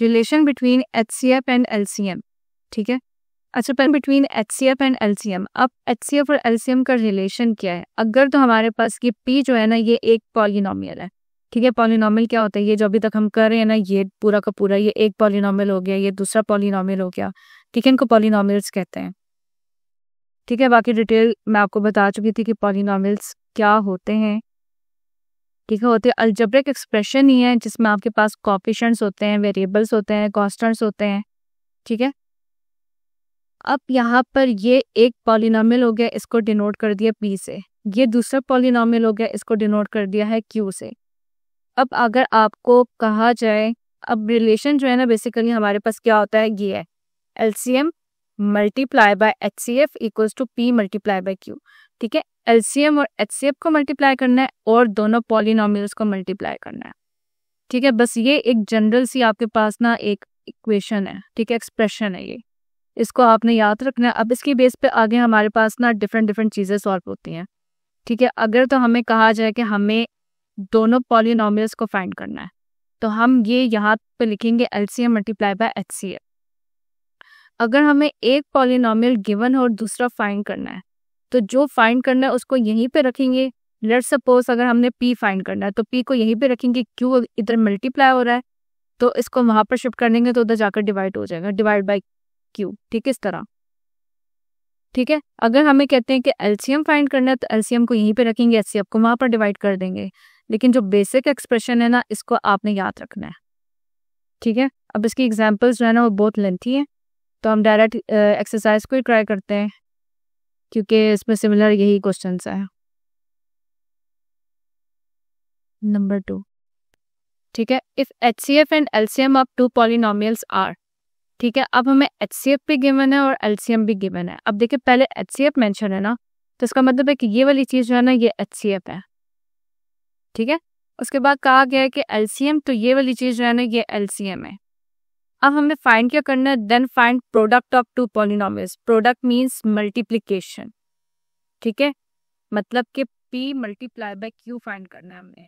Relation between HCF and LCM, ठीक है। अच्छा, पर बिटवीन HCF एंड LCM, अब HCF और LCM का रिलेशन क्या है? अगर तो हमारे पास ये P जो है ना, ये एक पॉलिनोमियल है, ठीक है। पॉलिनोमियल क्या होता है? ये जो अभी तक हम कर रहे हैं ना, ये पूरा का पूरा ये एक पॉलिनोमियल हो गया, ये दूसरा पॉलिनोमियल हो गया, ठीक है। इनको पॉलिनोमियल्स कहते हैं, ठीक है। बाकी डिटेल मैं आपको बता चुकी थी कि पॉलिनोमियल्स क्या होते हैं, ठीक है। होते अलजेब्रिक एक्सप्रेशन ही है जिसमें आपके पास कोएफिशिएंट्स होते हैं, वेरिएबल्स होते हैं, कांस्टेंट्स होते हैं, ठीक है। अब यहाँ पर ये एक पॉलिनोमियल हो गया, इसको डिनोट कर दिया P से। ये दूसरा पॉलिनोमियल हो गया, इसको डिनोट कर दिया है Q से। अब अगर आपको कहा जाए, अब रिलेशन जो है ना, बेसिकली हमारे पास क्या होता है, ये है LCM multiply by HCF equals to P multiply by Q, ठीक है। LCM और HCF को मल्टीप्लाई करना है और दोनों पॉलिनोमियल्स को मल्टीप्लाई करना है, ठीक है। बस ये एक जनरल सी आपके पास ना एक इक्वेशन है, ठीक है, एक्सप्रेशन है ये, इसको आपने याद रखना है। अब इसकी बेस पे आगे हमारे पास ना डिफरेंट चीज़ें सॉल्व होती हैं, ठीक है। अगर तो हमें कहा जाए कि हमें दोनों पॉलिनोमियल्स को फाइंड करना है, तो हम ये यहाँ पे लिखेंगे LCM मल्टीप्लाई बाय HCF। अगर हमें एक पॉलिनोमियल गिवन है और दूसरा फाइंड करना है, तो जो फाइंड करना है उसको यहीं पे रखेंगे। लेट्स सपोज अगर हमने P फाइंड करना है तो P को यहीं पे रखेंगे, Q इधर मल्टीप्लाई हो रहा है तो इसको वहां पर शिफ्ट कर देंगे तो उधर जाकर डिवाइड हो जाएगा, डिवाइड बाय Q, ठीक है, इस तरह, ठीक है। अगर हमें कहते हैं कि LCM फाइंड करना है तो LCM को यहीं पे रखेंगे, HCF को वहां पर डिवाइड कर देंगे। लेकिन जो बेसिक एक्सप्रेशन है ना, इसको आपने याद रखना है, ठीक है। अब इसकी एग्जांपल्स जो है ना वो बहुत लेंथी है, तो हम डायरेक्ट एक्सरसाइज को ही ट्राई करते हैं क्योंकि इसमें सिमिलर यही क्वेश्चंस है। नंबर 2, ठीक है। If HCF and LCM of two polynomials are, ठीक है। अब हमें HCF भी गिवन है और LCM भी गिवन है। अब देखिए पहले HCF मेंशन है ना, तो इसका मतलब है कि ये वाली चीज जो है ना ये HCF है, ठीक है। उसके बाद कहा गया है कि LCM, तो ये वाली चीज जो है ना ये LCM है। अब हमें फाइंड क्या करना है? Then find product of two polynomials. Product means multiplication, ठीक है, मतलब कि P multiply by Q find करना है हमें।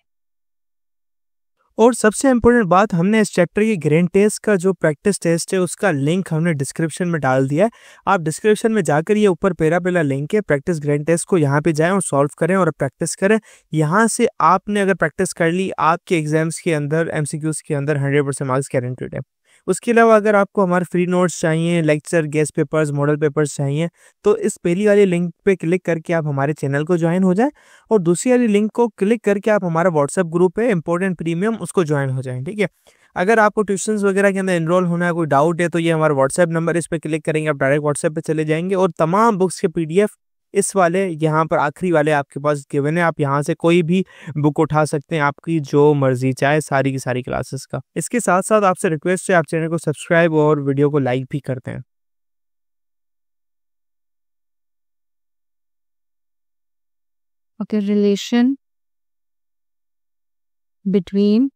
और सबसे इम्पोर्टेंट बात, हमने इस चैप्टर की ग्रेड टेस्ट का जो प्रैक्टिस टेस्ट है उसका लिंक हमने डिस्क्रिप्शन में डाल दिया है। आप डिस्क्रिप्शन में जाकर ये ऊपर पहला लिंक है प्रैक्टिस ग्रेड टेस्ट को, यहाँ पे जाएं और सॉल्व करें और प्रैक्टिस करें। यहाँ से आपने अगर प्रैक्टिस कर ली, आपके एग्जाम्स के अंदर MCQs के अंदर 100% मार्क्स गारंटेड है। उसके अलावा अगर आपको हमारे फ्री नोट्स चाहिए, lecture, guest papers, model papers चाहिए, तो इस पहली वाली लिंक पे क्लिक करके आप हमारे चैनल को ज्वाइन हो जाएं और दूसरी वाली लिंक को क्लिक करके आप हमारा व्हाट्सएप ग्रुप है इंपॉर्टेंट प्रीमियम, उसको ज्वाइन हो जाएं, ठीक है। अगर आपको ट्यूशंस वगैरह के अंदर एनरोल होना है, कोई डाउट है, तो ये हमारा व्हाट्सएप नंबर, इस पर क्लिक करेंगे आप डायरेक्ट व्हाट्सएप पे चले जाएंगे और तमाम बुक्स के PDF इस वाले यहाँ पर आखिरी वाले आपके पास गिवन है। आप यहाँ से कोई भी बुक उठा सकते हैं, आपकी जो मर्जी चाहे, सारी की सारी क्लासेस का। इसके साथ साथ आपसे रिक्वेस्ट है, आप चैनल को सब्सक्राइब और वीडियो को लाइक भी करते हैं। Okay, relation between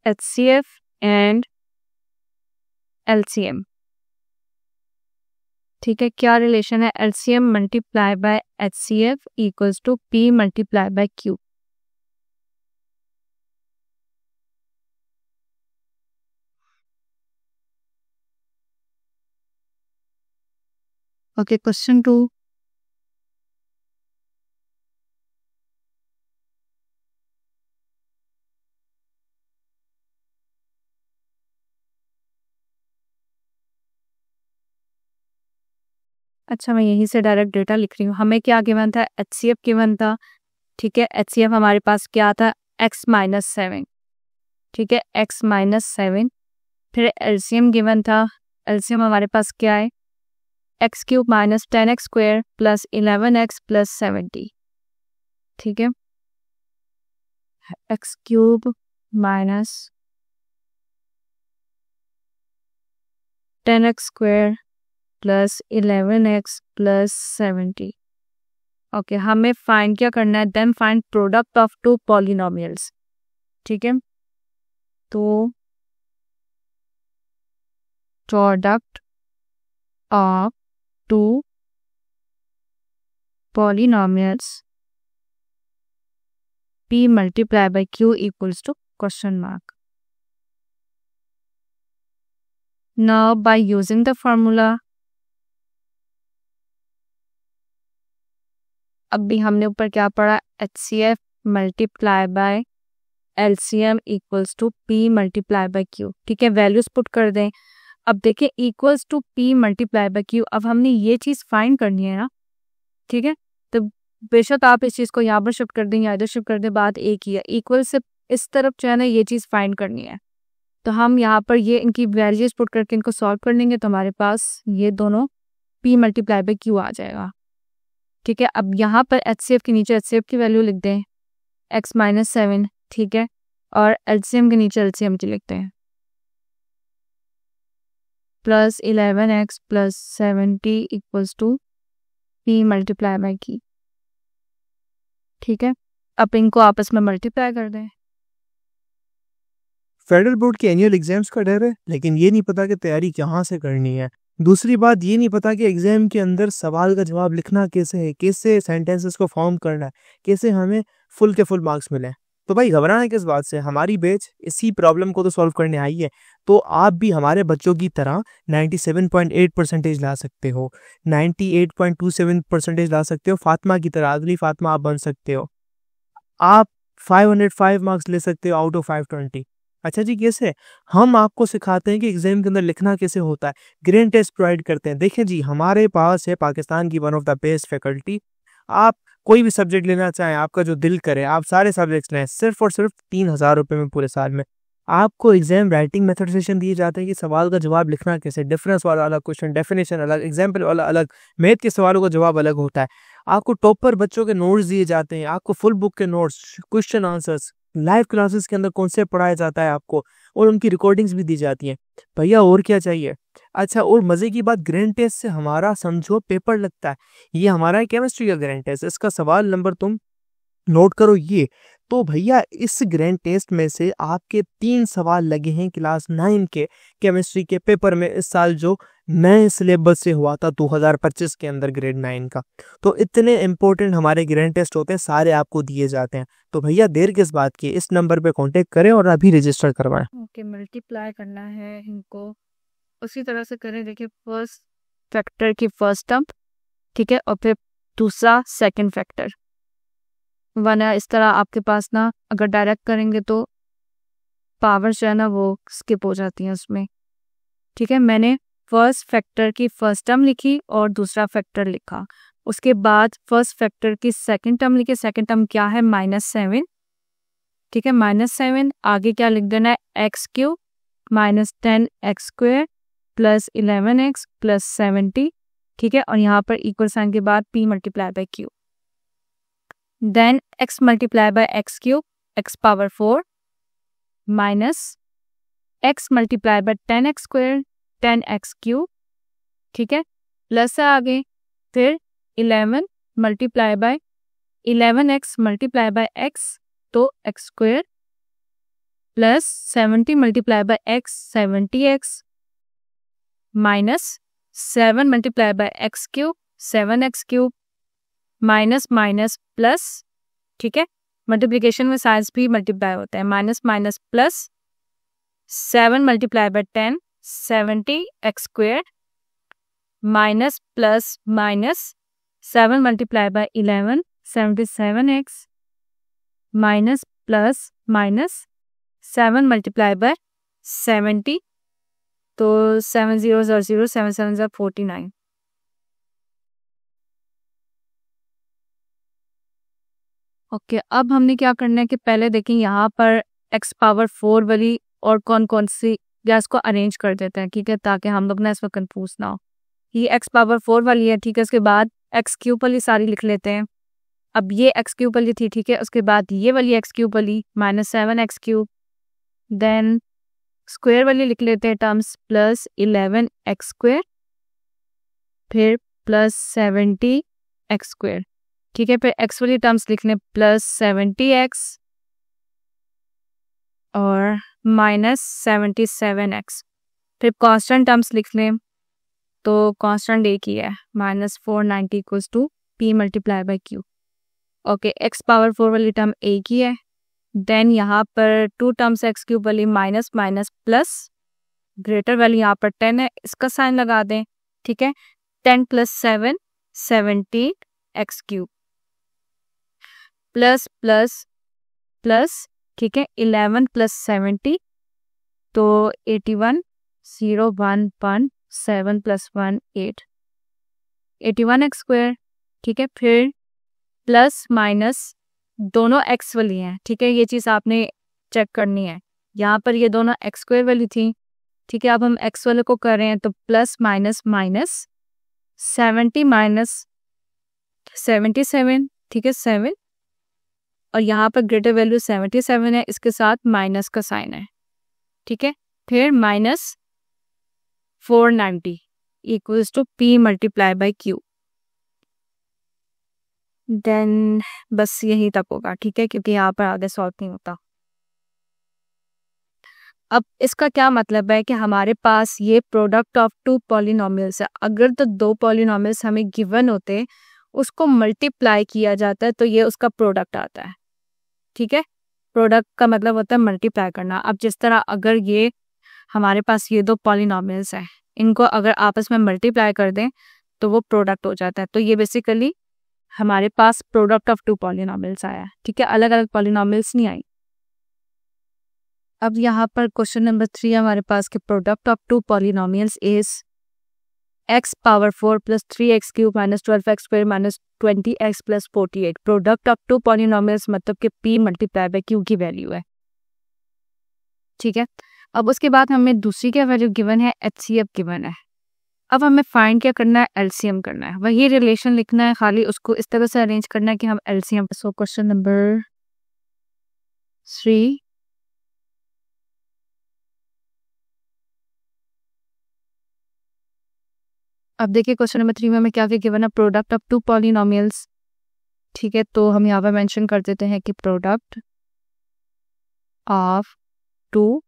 HCF and LCM, ठीक है। क्या रिलेशन है? LCM multiply by HCF equals to P multiply by Q। Okay, question 2, अच्छा मैं यहीं से डायरेक्ट डेटा लिख रही हूँ। हमें क्या गिवन था? HCF गिवन था, ठीक है। HCF हमारे पास क्या था? x-7, ठीक है, x-7। फिर LCM गिवन था, LCM हमारे पास क्या है? x³ minus 10x square plus 11x plus 70, ठीक है। x³ minus 10x square plus 11x plus 70। Okay, हमें फाइंड क्या करना है? Then find product of two polynomials, ठीक है। तो product of two polynomials P multiply by Q equals to question mark. Now by using the formula, अब भी हमने ऊपर क्या पढ़ा, HCF multiply by LCM equals to P multiply by Q। ठीक है, वैल्यूज पुट कर दें। अब देखें equals to P multiply by Q, अब हमने ये चीज़ फाइंड करनी है ना। ठीक है, तो बेशक आप इस चीज़ को यहाँ पर शिफ्ट कर दें या इधर शिफ्ट कर दें, बात एक ही है। इक्वल से इस तरफ जो है ना ये चीज़ फाइंड करनी है, तो हम यहाँ पर ये इनकी वैल्यूज पुट करके इनको सॉल्व कर लेंगे, तो हमारे पास ये दोनों P मल्टीप्लाई बाय Q आ जाएगा। ठीक है, अब यहाँ पर HCF के नीचे HCF की वैल्यू लिख दें x-7। ठीक है, और LCM के नीचे LCM की लिखते हैं plus 11x plus 70 equals to P multiply by Q। ठीक है, अब इनको आपस में मल्टीप्लाई कर दें। फेडरल बोर्ड के एनुअल एग्जाम्स का डर है, लेकिन ये नहीं पता कि तैयारी कहाँ से करनी है। दूसरी बात ये नहीं पता कि एग्जाम के अंदर सवाल का जवाब लिखना कैसे है, कैसे सेंटेंसेस को फॉर्म करना है, कैसे हमें फुल के फुल मार्क्स मिले। तो भाई घबराना किस बात से, हमारी बैच इसी प्रॉब्लम को तो सॉल्व करने आई है। तो आप भी हमारे बच्चों की तरह 97.8% ला सकते हो, 98.27% ला सकते हो, फातिमा की तरह, अगली फातिमा आप बन सकते हो। आप 505 मार्क्स ले सकते हो आउट ऑफ 520। अच्छा जी, कैसे? हम आपको सिखाते हैं कि एग्जाम के अंदर लिखना कैसे होता है, ग्रेड टेस्ट प्रोवाइड करते हैं। देखें जी, हमारे पास है पाकिस्तान की one of the best faculty. आप कोई भी सब्जेक्ट लेना चाहें, आपका जो दिल करे, आप सारे सब्जेक्ट्स लें, सिर्फ और सिर्फ 3,000 रुपये में पूरे साल में। आपको एग्जाम राइटिंग मेथड सेशन दिए जाते हैं कि सवाल का जवाब लिखना कैसे, डिफरेंस वाला अलग क्वेश्चन, डेफिनेशन अलग, एग्जाम्पल वाला अलग, मैथ के सवालों का जवाब अलग होता है। आपको टॉपर बच्चों के नोट्स दिए जाते हैं, आपको फुल बुक के notes, question answers, live classes के अंदर कॉन्सेप्ट पढ़ाया जाता है आपको, और उनकी रिकॉर्डिंग्स भी दी जाती हैं। भैया और क्या चाहिए? अच्छा, और मजे की बात, ग्रैंड टेस्ट से हमारा समझो पेपर लगता है। ये हमारा है केमिस्ट्री का ग्रैंड टेस्ट, इसका सवाल नंबर तुम नोट करो ये। तो भैया इस ग्रैंड टेस्ट में से आपके 3 सवाल लगे हैं क्लास 9 के केमिस्ट्री के पेपर में, इस साल जो नए सिलेबस से हुआ था 2025 के अंदर ग्रेड 9 का। तो इतने इंपॉर्टेंट हमारे ग्रैंड टेस्ट होते हैं, सारे आपको दिए जाते हैं। तो भैया देर किस बात की, इस नंबर पे कांटेक्ट करें और अभी रजिस्टर करवाएं। ओके, मल्टीप्लाई करना है इनको उसी तरह से करें। देखिए, फर्स्ट फैक्टर की फर्स्ट टर्म, ठीक है, और फिर दूसरा सेकंड फैक्टर, वरना इस तरह आपके पास ना अगर डायरेक्ट करेंगे तो पावर जो है ना वो स्किप हो जाती है उसमें। ठीक है, मैंने फर्स्ट फैक्टर की फर्स्ट टर्म लिखी और दूसरा फैक्टर लिखा, उसके बाद फर्स्ट फैक्टर की सेकंड टर्म लिखी। सेकंड टर्म क्या है? -7। ठीक है, -7 आगे क्या लिख देना है? x³ -10x² plus 11x plus 70। ठीक है, और यहाँ पर इक्वल साइन के बाद p multiply by q, then x multiply by x³ x⁴ minus x multiply by 10x² 10x³। ठीक है, प्लस है आगे, फिर 11 multiply by 11x multiply by x, तो x² plus 70 multiply by x 70x minus 7 multiply by x³ 7x³ minus minus plus. ठीक है, multiplication में signs भी मल्टीप्लाई होता है, minus minus plus 7 multiply by 10 70x² minus plus minus 7 multiply bye 11 77x minus plus minus 7 multiply bye 70, तो 7 0 0 7 7 49। Okay, अब हमने क्या करना है कि पहले देखें यहाँ पर x⁴ वाली और कौन कौन सी, या इसको अरेंज कर देते हैं, ठीक है, ताकि हम लोग ना इसमें कंफ्यूज ना हो। ये x⁴ वाली है, ठीक है, उसके बाद x³ वाली सारी लिख लेते हैं। अब ये x³ वाली थी, ठीक है, उसके बाद ये वाली x³ वाली -7x³, देन स्क्वायर वाली लिख लेते हैं टर्म्स प्लस 11x², फिर प्लस 70x²। ठीक है, फिर x वाली टर्म्स लिख लें प्लस 70x और माइनस 77x, फिर कांस्टेंट टर्म्स लिख लें, तो कांस्टेंट एक ही है, -490 equals to p multiply by q। Okay, x⁴ वाली टर्म एक ही है, देन यहाँ पर 2 टर्म्स एक्स क्यूब वाली minus minus plus, greater value यहाँ पर 10 है, इसका साइन लगा दें, ठीक है। 10 + 7 17 x cube plus plus plus, ठीक है, 11 + 70 तो 81, 0 1 1 7 + 1 8, 81 एक्स स्क्वायर, ठीक है। फिर प्लस माइनस दोनों एक्स वाली हैं, ठीक है, ये चीज़ आपने चेक करनी है। यहाँ पर ये दोनों एक्स स्क्वायर वाली थी, ठीक है। अब हम एक्स वाले को कर रहे हैं तो प्लस माइनस माइनस 70 माइनस 77, ठीक है, 7, और यहाँ पर ग्रेटर वैल्यू 77 है, इसके साथ माइनस का साइन है, ठीक है। फिर minus 490 equals to P × Q। Then बस यही तक होगा, ठीक है, क्योंकि यहाँ पर आगे सॉल्व नहीं होता। अब इसका क्या मतलब है कि हमारे पास ये प्रोडक्ट ऑफ 2 पॉलिनोमियल्स है। अगर तो 2 पॉलिनोमियल्स हमें गिवन होते, उसको मल्टीप्लाई किया जाता है तो ये उसका प्रोडक्ट आता है, ठीक है। प्रोडक्ट का मतलब होता है मल्टीप्लाई करना। अब जिस तरह अगर ये हमारे पास ये 2 पॉलिनोमियल्स हैं, इनको अगर आपस में मल्टीप्लाई कर दें तो वो प्रोडक्ट हो जाता है। तो ये बेसिकली हमारे पास प्रोडक्ट ऑफ 2 पॉलिनोमियल्स आया है, ठीक है, अलग अलग पॉलिनोमियल्स नहीं आई। अब यहाँ पर क्वेश्चन नंबर 3 हमारे पास के product of 2 polynomials is x power 4 + 3x cube - 12x square - 20x + 48। Product of 2 polynomials मतलब कि p × q की वैल्यू है, ठीक है। अब उसके बाद हमें दूसरी क्या वैल्यू गिवन है, HCF गिवन है। अब हमें फाइंड क्या करना है, LCM करना है। वही रिलेशन लिखना है, खाली उसको इस तरह से अरेंज करना है कि हम LCM। सो क्वेश्चन नंबर 3, अब देखिए क्वेश्चन नंबर 3 में हमें क्या क्या गिवन है, प्रोडक्ट ऑफ 2 पॉलिनोमियल्स, ठीक है। तो हम यहाँ पर मेंशन कर देते हैं कि product of 2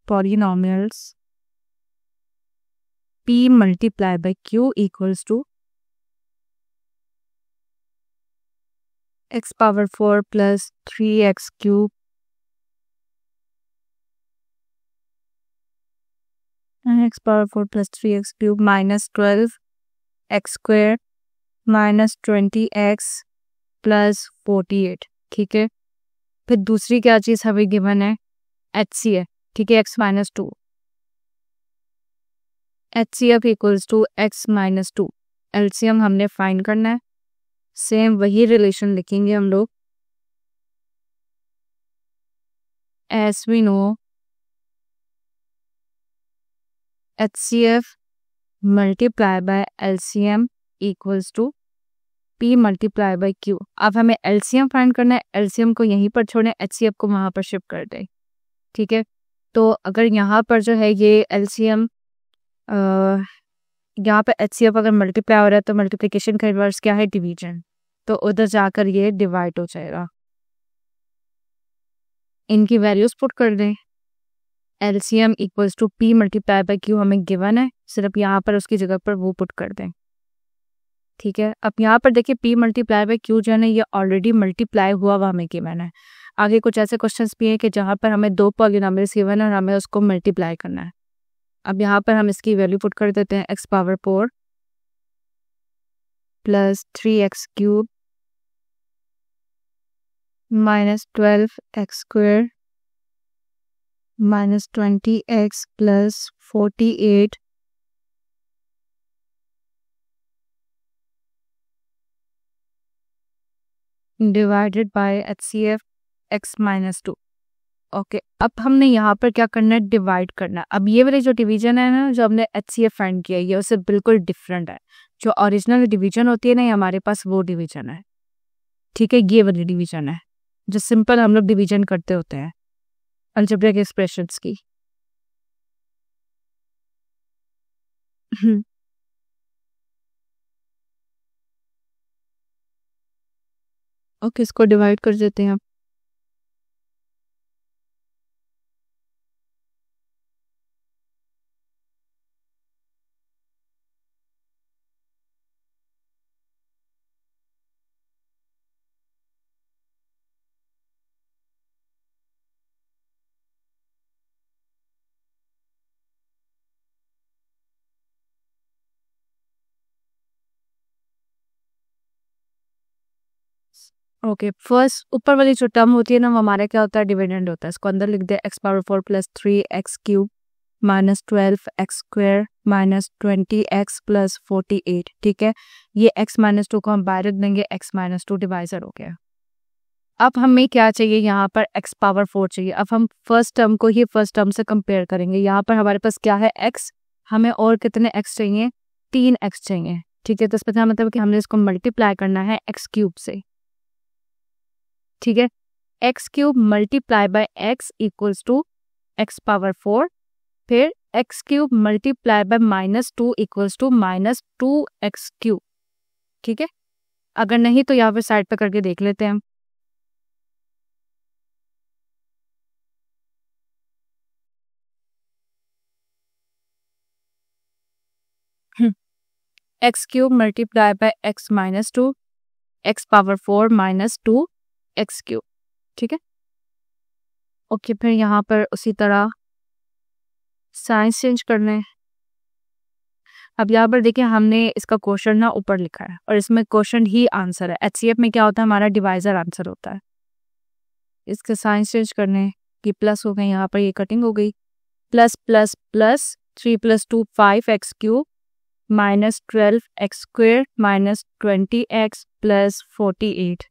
polynomials P × Q equals to x power 4 + 3x cube x power 4 + 3x cube - 12x square - 20x + 48, ठीक है। फिर दूसरी क्या चीज़ हमें गिवन है, HCF, ठीक है, x - 2, HCF equals to x - 2। LCM हमने फाइंड करना है, सेम वही रिलेशन लिखेंगे हम लोग। As we know HCF × LCM equals to P × Q। अब हमें LCM फाइंड करना है, LCM को यहीं पर छोड़ें, HCF को वहाँ पर शिफ्ट कर दें, ठीक है। तो अगर यहाँ पर जो है ये LCM, यहाँ पे HCF अगर मल्टीप्लाई हो रहा है तो मल्टीप्लिकेशन का रिवर्स क्या है, डिवीजन। तो उधर जाकर ये डिवाइड हो जाएगा। इनकी वैल्यूज पुट कर दें, LCM equals to P × Q हमें गिवन है, सिर्फ यहाँ पर उसकी जगह पर वो पुट कर दें, ठीक है। अब यहाँ पर देखिए P × Q जो है ना, ये ऑलरेडी मल्टीप्लाई हुआ हमें गिवन है। आगे कुछ ऐसे क्वेश्चंस भी हैं कि जहाँ पर हमें 2 पॉलिनोमियल्स गिवन है और हमें उसको मल्टीप्लाई करना है। अब यहाँ पर हम इसकी वैल्यू पुट कर देते हैं, x power 4 + 3x cube - 12x square - 20x + 48 divided by HCF x - 2। Okay, अब हमने यहाँ पर क्या करना है, डिवाइड करना है। अब ये वाली जो डिवीजन है ना, जो हमने HCF फाइंड किया है, ये उससे बिल्कुल डिफरेंट है। जो ओरिजिनल डिवीजन होती है ना, ये हमारे पास वो डिवीजन है, ठीक है, ये वाली डिवीजन है जो सिंपल हम लोग डिवीजन करते होते हैं अलजेब्रिक एक्सप्रेशंस की। ओके, इसको डिवाइड कर देते हैं। ओके, फर्स्ट ऊपर वाली जो टर्म होती है ना, वो हमारा क्या होता है, डिविडेंड होता है। इसको अंदर लिख दे, x power 4 plus 3x³ minus 12x² minus 20x plus 48। ठीक है, ये x माइनस 2 को हम बाहर रख देंगे, x माइनस 2 डिवाइजर हो गया। अब हमें क्या चाहिए, यहाँ पर x पावर 4 चाहिए। अब हम फर्स्ट टर्म को ही फर्स्ट टर्म से कंपेयर करेंगे। यहाँ पर हमारे पास क्या है, x, हमें और कितने x चाहिए, 3x चाहिए। ठीक है, तो इसका मतलब कि हमने इसको मल्टीप्लाई करना है x³ से। ठीक है, x³ multiply by x equals to x power 4, फिर x³ multiply bye -2 equals to -2x³। ठीक है, अगर नहीं तो यहाँ पे साइड पे करके देख लेते हैं हम। x³ multiply by x minus 2, x power 4 -2x³। ठीक है, ओके, फिर यहाँ पर उसी तरह साइंस चेंज करना है। अब यहाँ पर देखिए, हमने इसका क्वेश्चन ना ऊपर लिखा है और इसमें क्वेश्चन ही आंसर है। HCF में क्या होता है, हमारा डिवाइजर आंसर होता है। इसके साइंस चेंज करने की प्लस हो गई, यहाँ पर ये कटिंग हो गई, plus plus plus 3 + 2 5x³ minus 12x² minus 20x plus 48।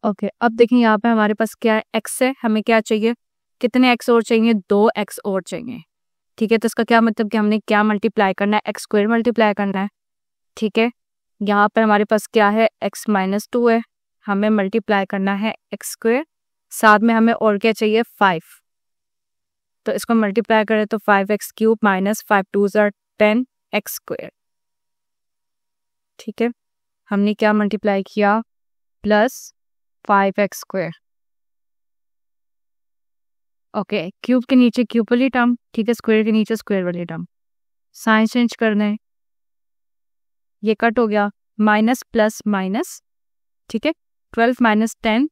Okay, अब देखिए यहाँ पे हमारे पास क्या है, x है, हमें क्या चाहिए, कितने x और चाहिए, 2x और चाहिए। ठीक है, तो इसका क्या मतलब कि हमने क्या मल्टीप्लाई करना है, x² मल्टीप्लाई करना है। ठीक है, यहाँ पर हमारे पास क्या है, x माइनस 2 है, हमें मल्टीप्लाई करना है x², साथ में हमें और क्या चाहिए, 5। तो इसको मल्टीप्लाई करें तो 5x³ माइनस 5 2 10x²। ठीक है, हमने क्या मल्टीप्लाई किया, प्लस 5x²। ओके, क्यूब के नीचे क्यूब वाली टर्म, ठीक है, स्क्वायर के नीचे स्क्वायर वाली टर्म। साइन चेंज करना है, ये कट हो गया, माइनस प्लस माइनस। ठीक है, 12 minus 10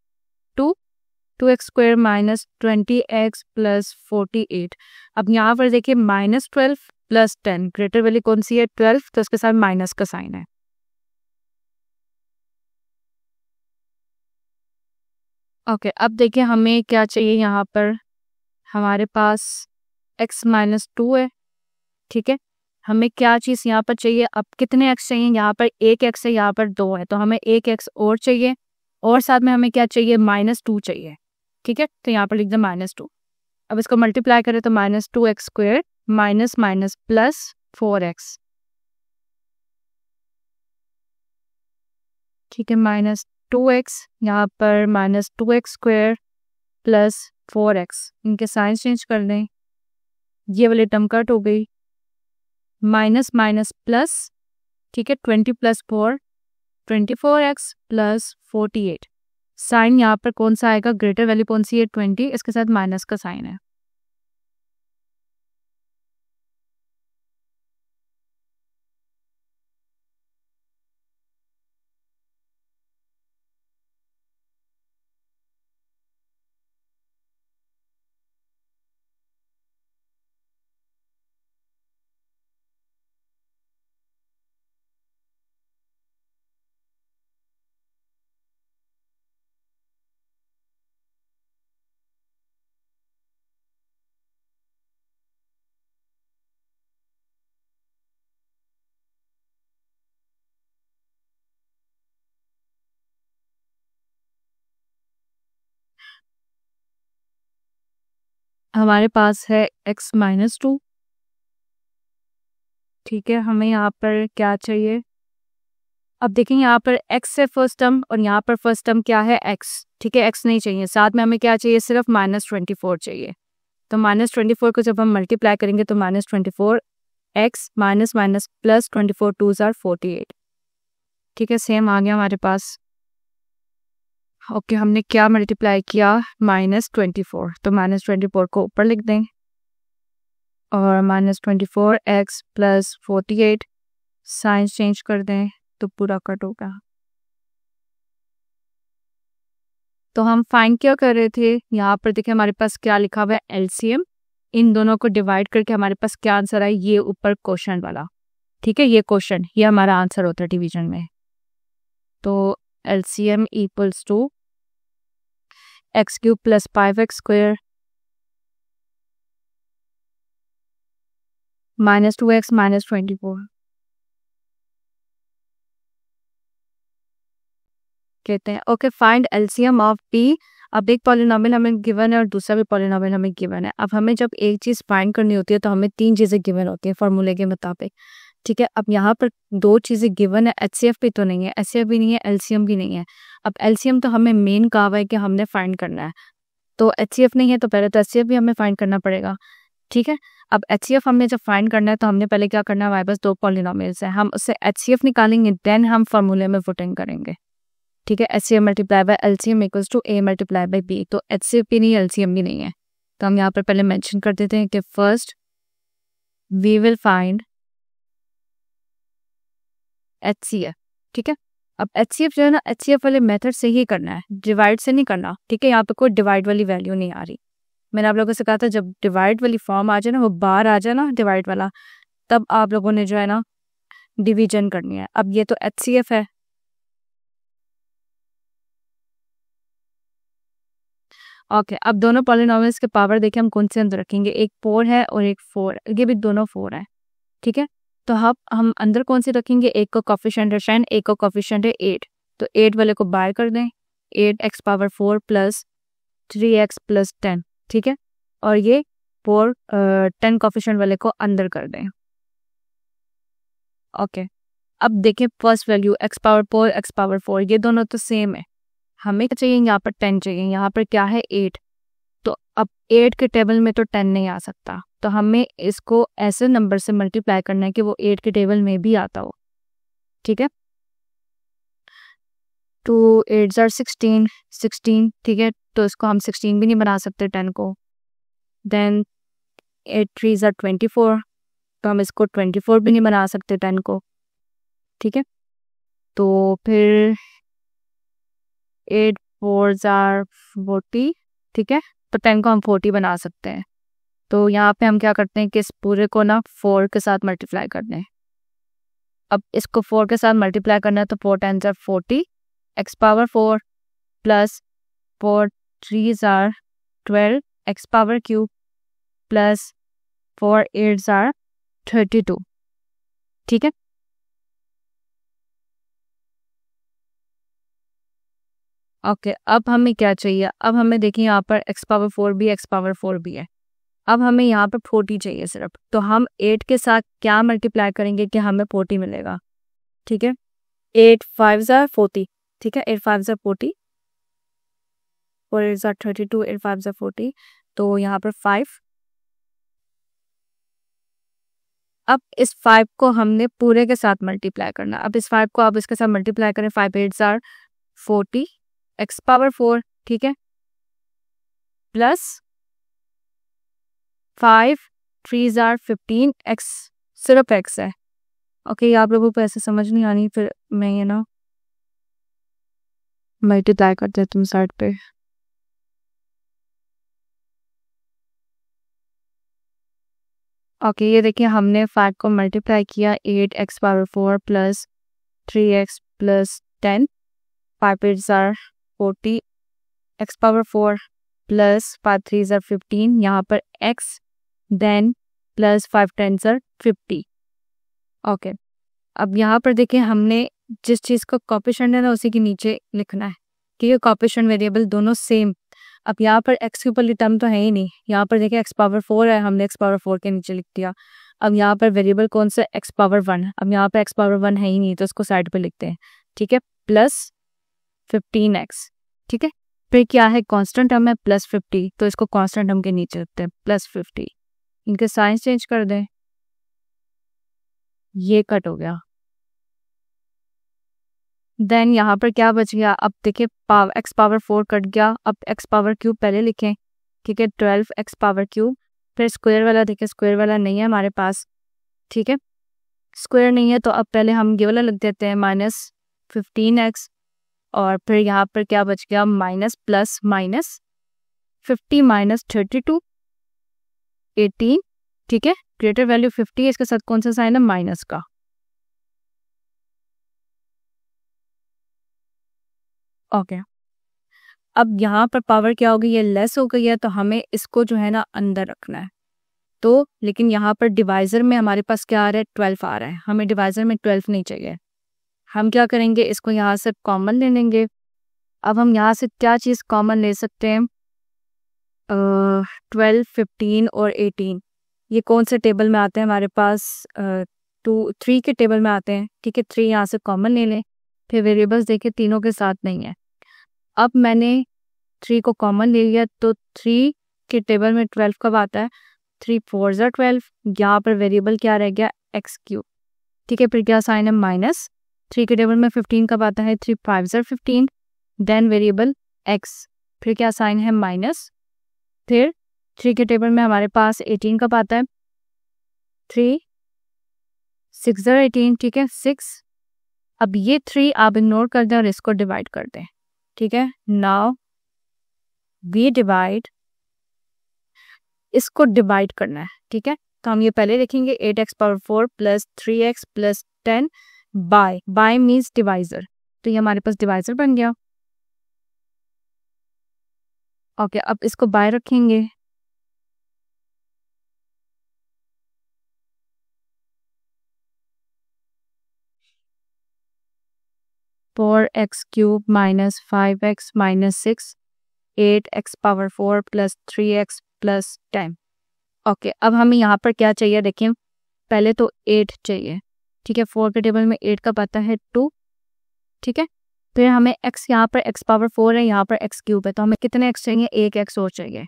2x² minus 20x plus 48। अब यहाँ पर देखिए, -12 प्लस 10, ग्रेटर वाली कौन सी है, 12, तो इसके साथ माइनस का साइन है। ओके, अब देखिए हमें क्या चाहिए, यहाँ पर हमारे पास x माइनस 2 है। ठीक है, हमें क्या चीज़ यहाँ पर चाहिए, अब कितने x चाहिए, यहाँ पर 1 x है, यहाँ पर 2 है, तो हमें 1 x और चाहिए, और साथ में हमें क्या चाहिए, -2 चाहिए। ठीक है, तो यहाँ पर लिख दे -2। अब इसको मल्टीप्लाई करें तो -2x² minus minus plus 4x। ठीक है, -2x, यहाँ पर -2x² प्लस 4x, इनके साइंस चेंज कर दें, ये वाली टर्म कट हो गई, माइनस माइनस प्लस। ठीक है, 20 + 4 24x प्लस 48। साइन यहाँ पर कौन सा आएगा, ग्रेटर वैल्यू कौन सी है, 20, इसके साथ माइनस का साइन है। हमारे पास है x माइनस 2। ठीक है, हमें यहाँ पर क्या चाहिए, अब देखेंगे यहाँ पर x है फर्स्ट टर्म और यहाँ पर फर्स्ट टर्म क्या है, x। ठीक है, x नहीं चाहिए, साथ में हमें क्या चाहिए, सिर्फ -24 चाहिए। तो -24 को जब हम मल्टीप्लाई करेंगे तो -24x माइनस माइनस प्लस 24 2 48। ठीक है, सेम आ गया हमारे पास। ओके, हमने क्या मल्टीप्लाई किया, -24, तो -24 को ऊपर लिख दें और -24x प्लस 48, साइंस चेंज कर दें तो पूरा कट होगा। तो हम फाइंड क्या कर रहे थे, यहाँ पर देखिए हमारे पास क्या लिखा हुआ है, एलसीएम। इन दोनों को डिवाइड करके हमारे पास क्या आंसर आया, ये ऊपर क्वेश्चन वाला। ठीक है, ये क्वेश्चन, ये हमारा आंसर होता है डिवीजन में। तो LCM equals to x³ + 5x² -2x -24 कहते हैं। Okay, find LCM of p। अब एक पॉलिनोमियल हमें गिवन है और दूसरा भी पॉलिनोमियल हमें गिवन है। अब हमें जब एक चीज़ फाइंड करनी होती है तो हमें 3 चीज़ें गिवन होती हैं फॉर्मूले के मुताबिक, ठीक है। अब यहाँ पर 2 चीज़ें गिवन है, HCF भी तो नहीं है, HCF भी नहीं है, LCM भी नहीं है। अब LCM तो हमें मेन कहा हुआ है कि हमने फाइंड करना है, तो HCF नहीं है तो पहले तो HCF भी हमें फाइंड करना पड़ेगा, ठीक है। अब HCF हमने जब फाइंड करना है तो हमने पहले क्या करना है, हमारे पास 2 पॉलिनोमियल्स हैं, हम उससे HCF निकालेंगे, देन हम फॉर्मूले में पुटिंग करेंगे, ठीक है। HCF × LCM = A × B। तो HCF भी नहीं, LCM भी नहीं है, तो हम यहाँ पर पहले मेंशन कर देते हैं कि first we will find HCF, ठीक है। अब HCF जो है ना, HCF वाले मेथड से ही करना है, डिवाइड से नहीं करना, ठीक है। यहाँ पे कोई डिवाइड वाली वैल्यू नहीं आ रही। मैंने आप लोगों से कहा था जब डिवाइड वाली फॉर्म आ जाए ना, वो बाहर आ जाए ना डिवाइड वाला, तब आप लोगों ने जो है ना डिवीजन करनी है। अब ये तो HCF है, ओके। अब दोनों पॉलिनोमियल्स के पावर देखें हम कौन से अंदर रखेंगे, एक 4 है और एक 4 है, ये भी दोनों 4 है, ठीक है। तो हम अंदर कौन से रखेंगे, एक को कोफिशिएंट है 10, एक को कोफिशिएंट है 8, तो 8 वाले को बाहर कर दें, 8x⁴ + 3x + 10, ठीक है। और ये 10 कोफिशिएंट वाले को अंदर कर दें, ओके। अब देखें फर्स्ट वैल्यू x⁴ x⁴, ये दोनों तो सेम है, हमें क्या चाहिए, यहाँ पर 10 चाहिए, यहाँ पर क्या है 8, तो अब 8 के टेबल में तो 10 नहीं आ सकता, तो हमें इसको ऐसे नंबर से मल्टीप्लाई करना है कि वो 8 के टेबल में भी आता हो, ठीक है। 2 8 * 16 16, ठीक है, तो इसको हम 16 भी नहीं बना सकते 10 को। देन 8 3 * 24, तो हम इसको 24 भी नहीं बना सकते 10 को, ठीक है। तो फिर 8 4 * 40, ठीक है, तो 10 को हम 40 बना सकते हैं। तो यहाँ पे हम क्या करते हैं कि इस पूरे को ना 4 के साथ मल्टीप्लाई कर दें। अब इसको 4 के साथ मल्टीप्लाई करना है तो 4 10 * 40 x⁴ + 4 3 * 12 x⁴³ + 4 8 * 32, ठीक है। ओके, अब हमें क्या चाहिए, अब हमें देखिए यहाँ पर x⁴ भी है, अब हमें यहाँ पर 40 चाहिए सिर्फ, तो हम 8 के साथ क्या मल्टीप्लाई करेंगे कि हमें 40 मिलेगा, ठीक है। 8 5 * 40, ठीक है, 8 5 * 40, 4 8 * 32, 8 5 * 40, तो यहाँ पर 5। अब इस 5 को हमने पूरे के साथ मल्टीप्लाई करना, अब इस 5 को आप इसके साथ मल्टीप्लाई करें, 5 8 * 40 x⁴, ठीक है, प्लस 5 3 * 15 x, सिर्फ x है, ओके। आप लोगों को ऐसे समझ नहीं आनी, फिर मैं ये ना मल्टीप्लाई कर देती हूँ साइड पे, ओके। ये देखिए हमने 5 को मल्टीप्लाई किया, 8x⁴ + 3x + 10, 5 8 * 40 x⁴ + 5 3 * 15, यहाँ पर x, देन + 5 10 * 50, ओके। अब यहाँ पर देखिए हमने जिस चीज़ को कोफिशिएंट है ना उसी के नीचे लिखना है कि ये कोफिशिएंट वेरिएबल दोनों सेम। अब यहाँ पर x के ऊपर टर्म तो है ही नहीं, यहाँ पर देखिए x⁴ है, हमने x⁴ के नीचे लिख दिया। अब यहाँ पर वेरिएबल कौन सा, x⁴1, अब यहाँ पर x⁴1 है ही नहीं तो इसको साइड पे लिखते हैं, ठीक है, प्लस 15x, ठीक है। फिर क्या है, कांस्टेंट टर्म है +50, तो इसको कांस्टेंट टर्म के नीचे रखते हैं, +50, इनके साइंस चेंज कर दें, ये कट हो गया। देन यहाँ पर क्या बच गया, अब देखिए x⁴ कट गया, अब x⁴³ पहले लिखें, ठीक है, 12 x⁴, फिर स्क्वायर वाला देखिए, स्क्वायर वाला नहीं है हमारे पास, ठीक है, स्क्वायर नहीं है तो अब पहले हम ये वाला लिख देते हैं -15x, और फिर यहाँ पर क्या बच गया, माइनस प्लस माइनस 50 - 32 18, ठीक है, ग्रेटर वैल्यू 50 है, इसके साथ कौन सा साइन है, माइनस का, ओके, अब यहाँ पर पावर क्या हो गई है, लेस हो गई है, तो हमें इसको जो है ना अंदर रखना है। तो लेकिन यहाँ पर डिवाइज़र में हमारे पास क्या आ रहा है, 12 आ रहा है, हमें डिवाइज़र में 12 नहीं चाहिए। हम क्या करेंगे, इसको यहाँ से कॉमन ले लेंगे। अब हम यहाँ से क्या चीज़ कॉमन ले सकते हैं, 12, 15 और 18, ये कौन से टेबल में आते हैं हमारे पास, 3 के टेबल में आते हैं। ठीक है, 3 यहाँ से कॉमन ले लें। फिर वेरिएबल्स देखें, तीनों के साथ नहीं है। अब मैंने 3 को कॉमन ले लिया, तो 3 के टेबल में 12 कब आता है, 3 4 ज़ा 12, यहाँ पर वेरिएबल क्या रह गया, एक्स क्यूब। ठीक है, फिर क्या साइन है, माइनस। 3 के टेबल में 15 कब आता है, 3 5 ज़ा 15, देन वेरिएबल एक्स, फिर क्या साइन है, माइनस। फिर 3 के टेबल में हमारे पास 18 कब आता है, 3 6 ज़ा 18, ठीक है 6। अब ये 3 आप इग्नोर कर दें और इसको डिवाइड कर दें। ठीक है, नाउ वी डिवाइड, इसको डिवाइड करना है। ठीक है, तो हम ये पहले लिखेंगे 8x power 4 plus 3x plus 10 bye means divisor, तो ये हमारे पास डिवाइजर बन गया। ओके, अब इसको बाय रखेंगे, four x cube minus 5x minus 6, 8x power 4 plus 3x plus 10। Okay, अब हमें यहाँ पर क्या चाहिए, देखिए पहले तो 8 चाहिए। ठीक है, 4 के टेबल में 8 का पता है 2। ठीक है, फिर हमें x, यहाँ पर x पावर 4 है, यहाँ पर x क्यूब है, तो हमें कितने x चाहिए, एक x और चाहिए।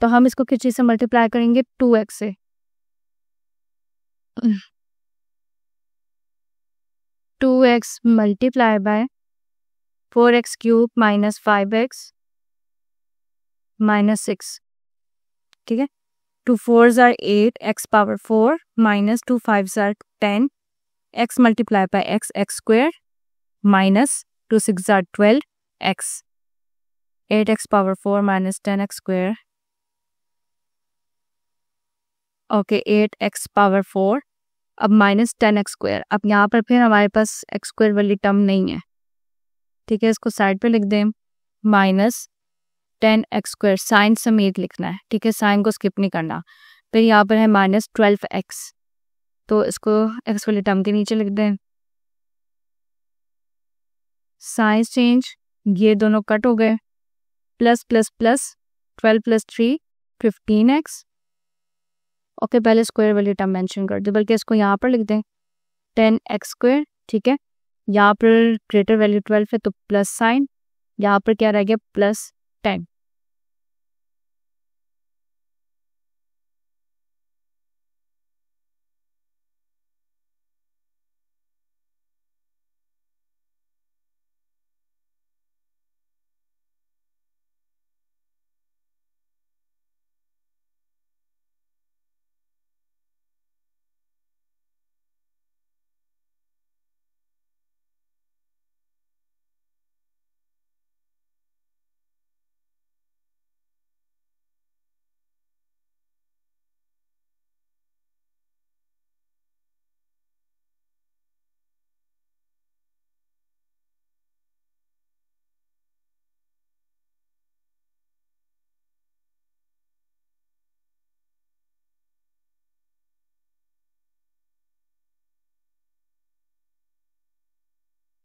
तो हम इसको किस चीज़ से मल्टीप्लाई करेंगे, 2x से। 2x multiply by 4x cube minus 5x minus 6। ठीक है, 2 4 आर 8, x पावर 4 माइनस 2 5 are 10, x multiply by x, x square minus 2 6 are 12, x, 8x power 4 minus 10x square. Okay, 8x power 4, अब minus 10x square. अब यहाँ पर फिर हमारे पास x square वाली टर्म नहीं है। ठीक है, इसको साइड पे लिख दें, माइनस 10x स्क्वेयर, साइन समेत लिखना है। ठीक है, साइन को स्किप नहीं करना। फिर यहाँ पर है माइनस 12x, तो इसको x वाली टर्म के नीचे लिख दें, साइन चेंज, ये दोनों कट हो गए, plus plus plus 12 plus 3 15x। Okay, पहले स्क्वायर वाली टर्म मेंशन कर दे, बल्कि इसको यहाँ पर लिख दें 10x स्क्वायर। ठीक है, यहाँ पर ग्रेटर वैल्यू 12 है तो प्लस साइन, यहाँ पर क्या रह गया, प्लस 10।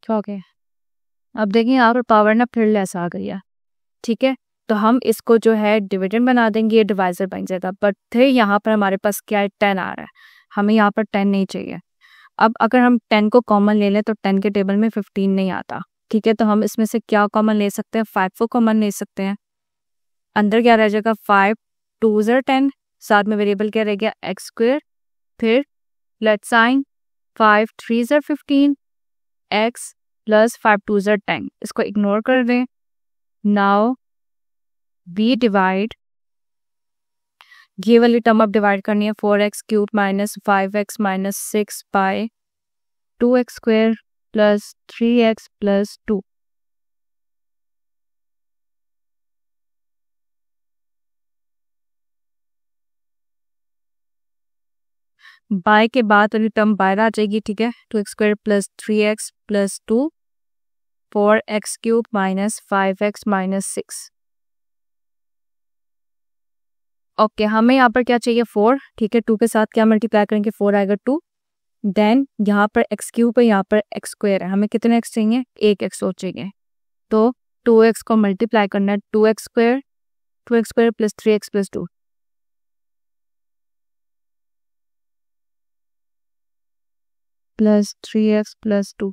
क्या हो गया, अब देखिए यहाँ पर पावर ना फिर लेस आ गई है। ठीक है, तो हम इसको जो है डिविडेंड बना देंगे, ये डिवाइजर बन जाएगा। बट फिर यहाँ पर हमारे पास क्या है, 10 आ रहा है, हमें यहाँ पर 10 नहीं चाहिए। अब अगर हम 10 को कॉमन ले लें तो 10 के टेबल में 15 नहीं आता। ठीक है, तो हम इसमें से क्या कॉमन ले सकते हैं, 5 को कॉमन ले सकते हैं। अंदर क्या रह जाएगा, 5 2 ज़र 10, साथ में वेरिएबल क्या रह गया, एक्स स्क्वेयर। फिर लेट साइन, 5 3 ज़र 15, एक्स प्लस 5 2 ज़र 10, इसको इग्नोर कर दें। नाउ वी डिवाइड, ये वाली टर्म अब डिवाइड करनी है, 4x cube minus 5x minus 6 by 2x square plus 3x plus 2। By के बाद वाली टर्म बाहर आ जाएगी। ठीक है, 2x square plus 3x plus 2 4x³ minus 5x minus 6। Okay, हमें यहाँ पर क्या चाहिए 4, ठीक है। 2 के साथ क्या मल्टीप्लाई करेंगे, 4 आएगा 2। देन यहाँ पर x³ है, यहाँ पर x² है, हमें कितने x चाहिए, 1x और चाहिए। तो 2x को मल्टीप्लाई करना है, 2x² plus 3x plus 2, plus 3x plus 2,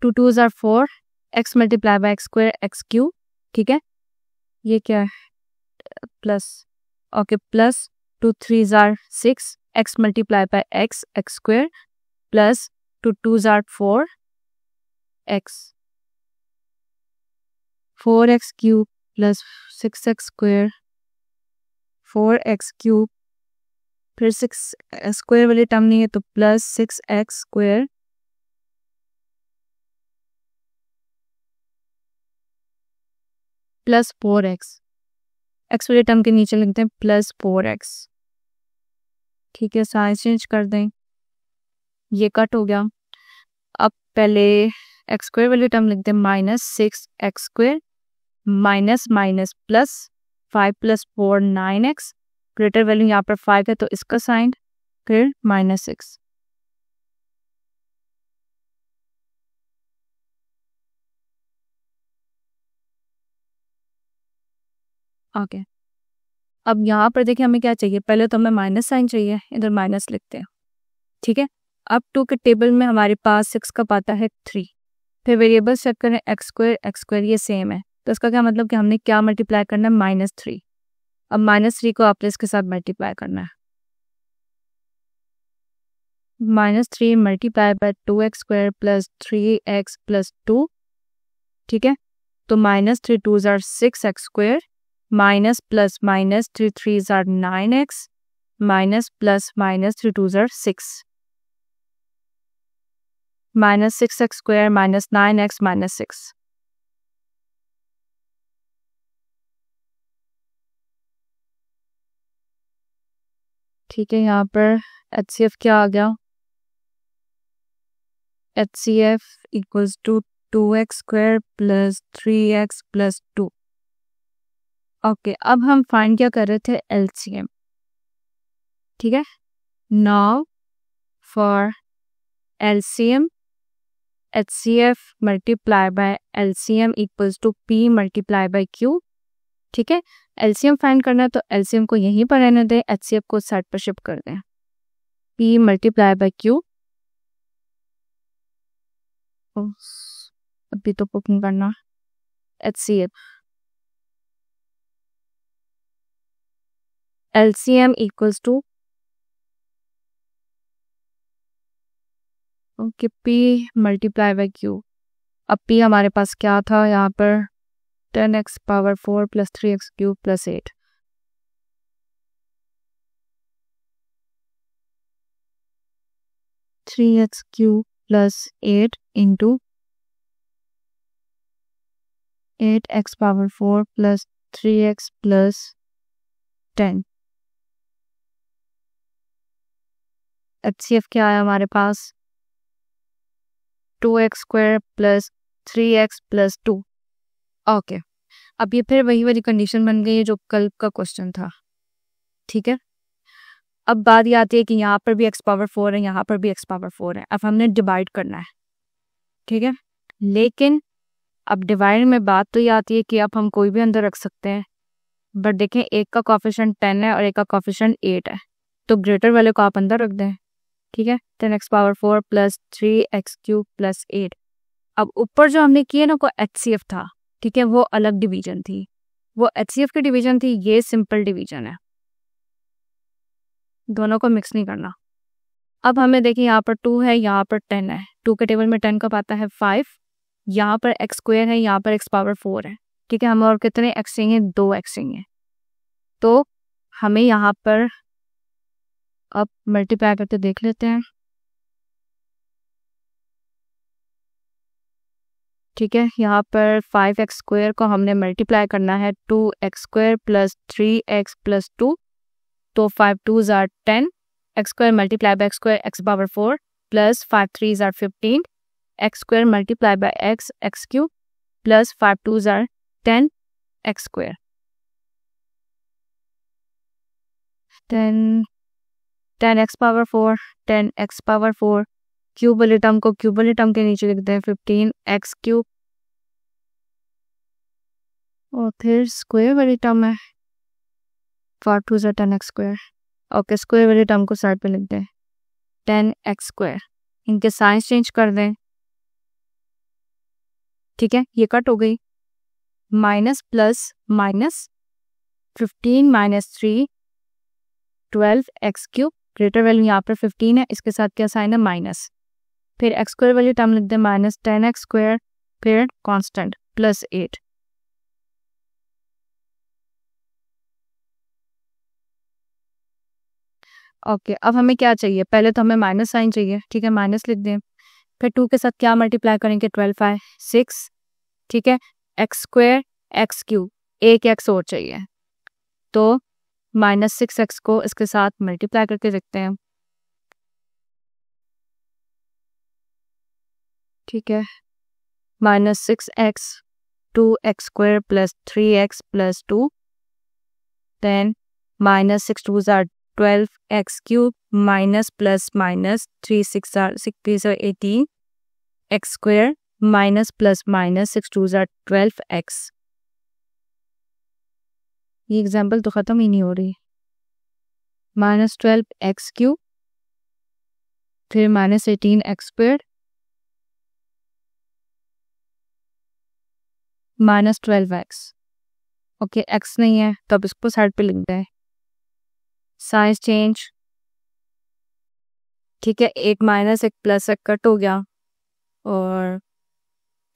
2 2s are 4, x multiply by x² x³, ठीक है। ये क्या है, plus, okay, plus 2 3s are 6, x multiply by x x² plus 2 2s are 4 x, 4x³ plus 6x², 4x³ फिर 6 वाली term नहीं है तो plus 6x² plus 4x, x वाली टर्म के नीचे लिखते हैं प्लस 4x, ठीक है। साइन चेंज कर दें, ये कट हो गया। अब पहले x² वाली टर्म लिखते हैं minus 6x² minus minus plus 5 plus 4 9x, greater value यहाँ पर 5 है तो इसका साइन, फिर माइनस 6। ओके, अब यहाँ पर देखिए हमें क्या चाहिए, पहले तो हमें माइनस साइन चाहिए, इधर माइनस लिखते हैं, ठीक है। अब 2 के टेबल में हमारे पास 6 का पाता है 3, फिर वेरिएबल चेक करें x² ये सेम है, तो इसका क्या मतलब कि हमने क्या मल्टीप्लाई करना है, -3। अब -3 को आप इसके साथ मल्टीप्लाई करना है, -3 multiply by 2x² plus 3x plus 2, ठीक है। तो -3 2s are 6x² minus plus minus 3 3s are 9x minus plus minus 3 2s are 6, minus 6x² minus 9x minus 6। ठीक है, यहाँ पर HCF क्या आ गया, HCF equals to 2x² plus 3x plus 2। Okay, अब हम फाइंड क्या कर रहे थे, LCM, ठीक है। Now for LCM, HCF multiply by LCM equals to P multiply by Q, ठीक है। LCM फाइंड करना है तो LCM को यहीं पर रहने दें, HCF को साइड पर शिफ्ट कर दें, P मल्टीप्लाई बाय Q। अभी तो कुकिंग करना, HCF LCM equals to, okay, P multiply by Q। अब P हमारे पास क्या था यहाँ पर, 10x power 4 plus 3x³ plus 8, three x cube plus 8 into 8x power 4 plus 3x plus 10। HCF क्या है हमारे पास, 2x² plus 3x plus 2। Okay, अब ये फिर वही वाली कंडीशन बन गई है जो कल का क्वेश्चन था, ठीक है। अब बात ये आती है कि यहाँ पर भी x पावर 4 है, यहाँ पर भी x पावर 4 है, अब हमने डिवाइड करना है, ठीक है। लेकिन अब डिवाइड में बात तो ये आती है कि अब हम कोई भी अंदर रख सकते हैं, बट देखें एक का कोफिशिएंट 10 है और एक का कोफिशिएंट 8 है, तो ग्रेटर वाले को आप अंदर रख दें, ठीक है। 10x power 4 plus 3x³ plus 8। अब ऊपर जो हमने किया ना, को HCF था, ठीक है, वो अलग डिवीजन थी, वो HCF की डिवीजन थी, ये सिंपल डिवीजन है, दोनों को मिक्स नहीं करना। अब हमें देखिए यहाँ पर 2 है, यहाँ पर 10 है, 2 के टेबल में 10 का पाता है 5, यहाँ पर x² है, यहाँ पर x पावर 4 है, ठीक है। हमें और कितने x चाहिए, 2 x चाहिए, तो हमें यहाँ पर अब मल्टीप्लाई करके देख लेते हैं, ठीक है। यहाँ पर 5x² को हमने मल्टीप्लाई करना है 2x² प्लस 3x प्लस 2, तो 5 2s are 10, x² multiply by x² x power 4, plus 5 3 are 15 x square multiply by x x cube plus 5 2 are 10 x square 10 x power 4 10 x power 4 cube वाले term को cube वाले term के नीचे लिखते हैं 15 x cube और फिर square वाली टर्म है 5 2 are 10 x square. Okay square वाले टर्म को साइड पे लिख दें 10 एक्स स्क्वायर। इनके साइंस चेंज कर दें, ठीक है, ये कट हो गई। Minus plus minus 15 minus 3 12 x cube greater value यहाँ पर 15 है, इसके साथ क्या साइन है माइनस, फिर एक्स स्क्वायर वाली टर्म लिख दें माइनस 10 एक्स स्क्वायर फिर कांस्टेंट प्लस 8। ओके अब हमें क्या चाहिए, पहले तो हमें माइनस साइन चाहिए, ठीक है, माइनस लिख दें, फिर 2 के साथ क्या मल्टीप्लाई करेंगे 12 आए 6, ठीक है, एक्स स्क्वायर एक्स क्यूब एक एक्स और चाहिए तो माइनस 6 एक्स को इसके साथ मल्टीप्लाई करके देखते हैं, ठीक है, minus 6 x 2 x square plus 3 x plus 2 then minus 6 2 are 12 x cube minus plus minus 3 6 are 6 3 are 18 x square minus plus minus 6 2 are 12 x. ये एग्जाम्पल तो ख़त्म ही नहीं हो रही। माइनस 12 एक्स क्यूब फिर minus 18 x square minus 12 x. Okay x नहीं है तो अब इसको साइड पे लिख दें, साइंस चेंज, ठीक है, एक माइनस एक प्लस एक कट हो गया और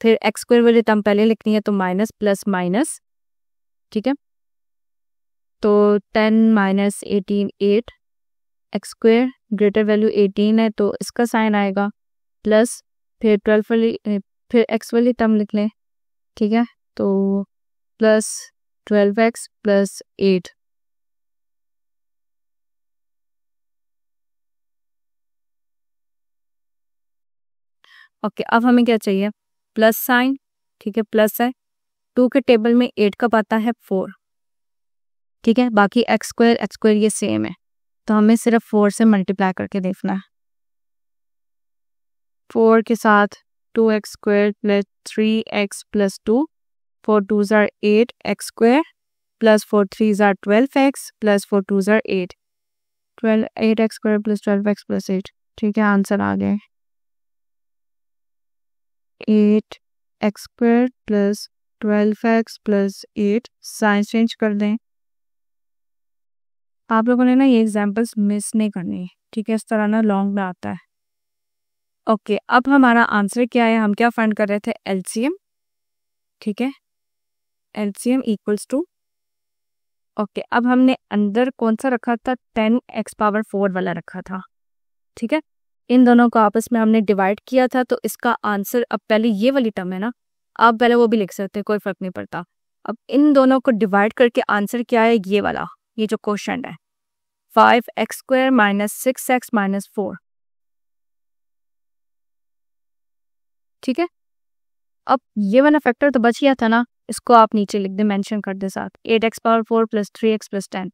फिर एक्स स्क्वायर वाली टर्म पहले लिखनी है तो माइनस प्लस माइनस, ठीक है, तो 10 minus 18 8 x square greater value 18 है तो इसका साइन आएगा प्लस फिर 12 वाली फिर एक्स वाली टर्म लिख लें, ठीक है, तो प्लस 12 एक्स प्लस 8। ओके अब हमें क्या चाहिए प्लस साइन, ठीक है, प्लस है 2 के टेबल में 8 कब आता है 4, ठीक है, बाकी एक्स स्क्वायर ये सेम है तो हमें सिर्फ 4 से मल्टीप्लाई करके देखना है। 4 के साथ 2 x square plus 3 x plus 2 4 2 are 8 x square plus 4 3 are 12 x plus 4 2 are 8 8 x square plus 12 x plus 8, ठीक है, आंसर आ गए 8 x square plus 12 x plus 8। Signs change कर दें, आप लोगों ने ना ये एग्जाम्पल्स मिस नहीं करनी, ठीक है, इस तरह ना लॉन्ग में आता है। ओके अब हमारा आंसर क्या है, हम क्या फाइंड कर रहे थे एलसीएम, ठीक है, एलसीएम इक्वल्स टू, ओके अब हमने अंदर कौन सा रखा था 10 एक्स पावर 4 वाला रखा था, ठीक है, इन दोनों को आपस में हमने डिवाइड किया था तो इसका आंसर, अब पहले ये वाली टर्म है ना, आप पहले वो भी लिख सकते हैं, कोई फर्क नहीं पड़ता। अब इन दोनों को डिवाइड करके आंसर क्या है ये वाला, ये जो क्वेश्चन है 5 x square minus 6 x minus 4, ठीक है, अब ये वाला फैक्टर तो बच गया था ना, इसको आप नीचे लिख दे, मेंशन कर दे साथ 8 x power 4 plus 3 x plus 10